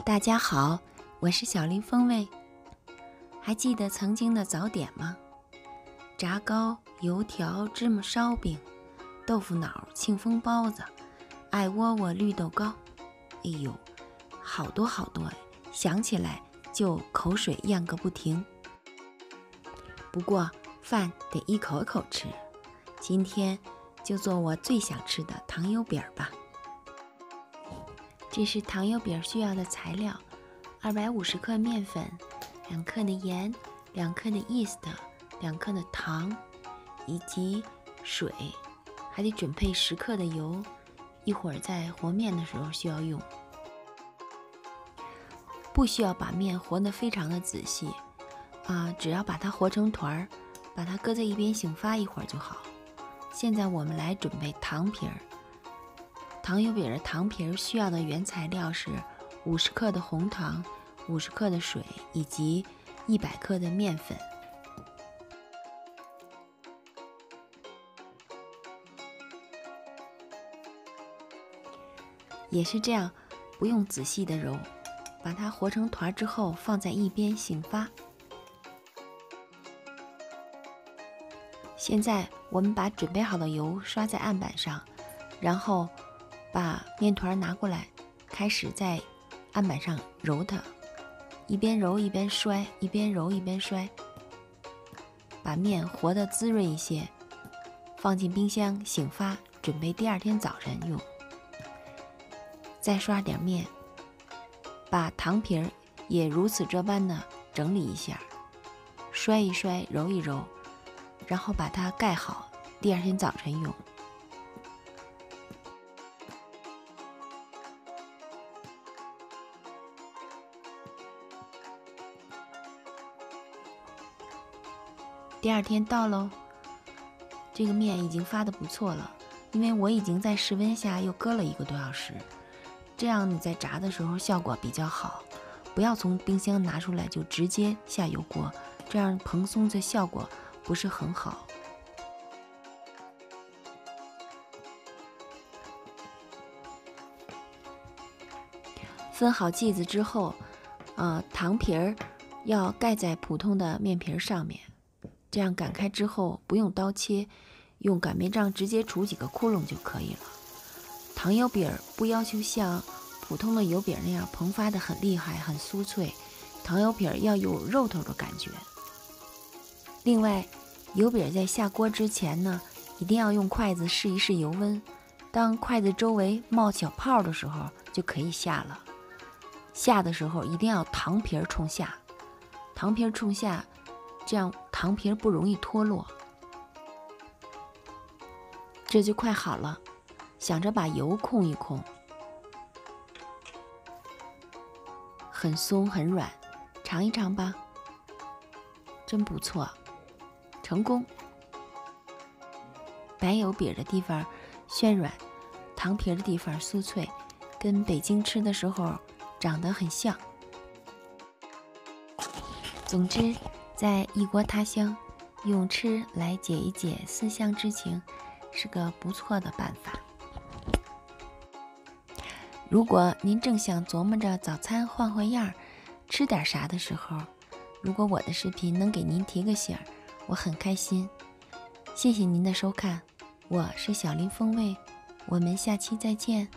大家好，我是小林风味。还记得曾经的早点吗？炸糕、油条、芝麻烧饼、豆腐脑、庆丰包子、艾窝窝、绿豆糕。哎呦，好多好多哎！想起来就口水咽个不停。不过饭得一口一口吃，今天就做我最想吃的糖油饼吧。这是糖油饼需要的材料：250克面粉、2克的盐、2克的 yeast、2克的糖，以及水，还得准备10克的油，一会儿在和面的时候需要用。不需要把面和得非常的仔细只要把它和成团儿，把它搁在一边醒发一会儿就好。现在我们来准备糖皮儿。糖油饼的糖皮儿需要的原材料是50克的红糖、50克的水以及100克的面粉。也是这样，不用仔细的揉，把它和成团之后放在一边醒发。现在我们把准备好的油刷在案板上，然后把面团拿过来，开始在案板上揉它，一边揉一边摔，一边揉一边摔，把面和得滋润一些，放进冰箱醒发，准备第二天早晨用。再刷点面，把糖皮儿也如此这般的整理一下，摔一摔，揉一揉，然后把它盖好，第二天早晨用。第二天到喽，这个面已经发得不错了，因为我已经在室温下又搁了1个多小时，这样你在炸的时候效果比较好。不要从冰箱拿出来就直接下油锅，这样蓬松的效果不是很好。分好剂子之后，糖皮儿要盖在普通的面皮上面，这样擀开之后不用刀切，用擀面杖直接杵几个窟窿就可以了。糖油饼不要求像普通的油饼那样膨发的很厉害很酥脆，糖油饼要有肉头的感觉。另外，油饼在下锅之前呢，一定要用筷子试一试油温，当筷子周围冒小泡的时候就可以下了。下的时候一定要糖皮儿冲下，糖皮儿冲下，这样糖皮儿不容易脱落。这就快好了，想着把油控一控。很松很软，尝一尝吧，真不错，成功。白油饼的地方暄软，糖皮的地方酥脆，跟北京吃的时候长得很像。总之，在异国他乡，用吃来解一解思乡之情，是个不错的办法。如果您正想琢磨着早餐换换样儿，吃点啥的时候，如果我的视频能给您提个醒儿，我很开心。谢谢您的收看，我是小林风味，我们下期再见。